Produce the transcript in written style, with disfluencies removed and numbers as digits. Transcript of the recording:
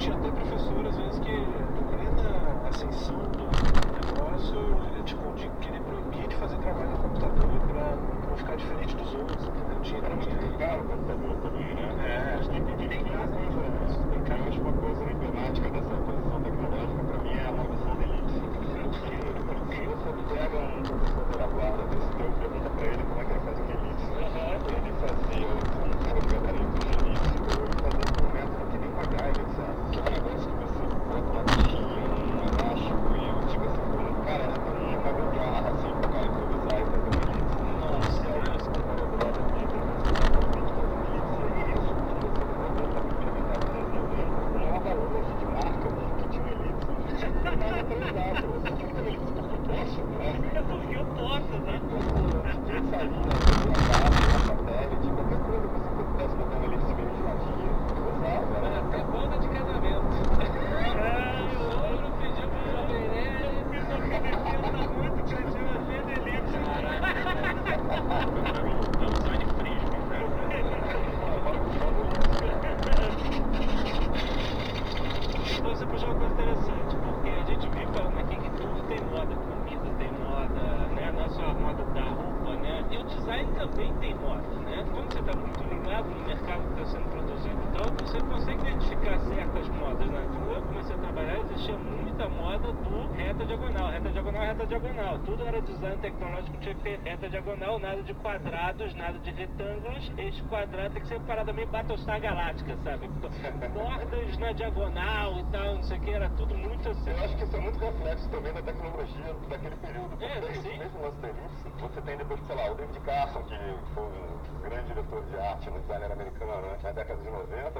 tinha até professor, às vezes, que no plena ascensão do negócio, tipo, de querer proibir de fazer trabalho no computador pra não ficar diferente dos outros, entendeu? Tinha Era também. muito caro o computador também, né? É, Tem que ligar coisa. Eu acho uma coisa emblemática dessa posição tecnológica, pra mim, é a maldição da elite. Se você pega um professor da guarda desse teu, pergunta pra ele como é que ele faz o elite. Ele fazia um cara de gabarito de elite, ele fazia um método que nem MacGyver, sabe? Que é um negócio que você bota uma caixinha, um elástico e tipo assim, cara, era uma gambiarra assim pro cara improvisar e fazer um elite. nossa, E aí os caras do lado dele, realmente fazer um elite. E é isso que você botou pra implementar nos anos 90. Uma nova hoje de marca que tinha um elite. Não tem nada translado. Você tinha um elite porque eu posso, né? É porque eu posso, né? Quem saía, a satélite, qualquer coisa que você pudesse botar uma elipse meio de ladinho, usava, né? até boda de casamento. É, o ouro pediu pro Jovem Nerd. O pessoal que defenda muito cresceu a ser delícia. Vamos usar de frisbee, Você puxou uma coisa interessante, porque a gente vive falando aqui que tudo tem moda, comida tem moda, né? Não é só a moda da roupa, né? E o design também tem moda, né? Quando você está muito ligado no mercado que está sendo produzido, então você consegue identificar certas modas, né? Quando eu comecei a trabalhar, existia muita moda do reta diagonal, reta diagonal, reta diagonal. Tudo era design tecnológico, tinha que ter reta diagonal, nada de quadrados, nada de retângulos. Esse quadrado tem que ser parada meio Battlestar Galáctica, sabe? Bordas na diagonal e tal, não sei o que, era tudo muito assim. Eu acho que isso é muito reflexo também da tecnologia daquele período. Porque É, esse sim. mesmo lance da elipse, você tem depois, sei lá, o David Carson, que foi um grande diretor de arte, um designer americano, né, na década de 90,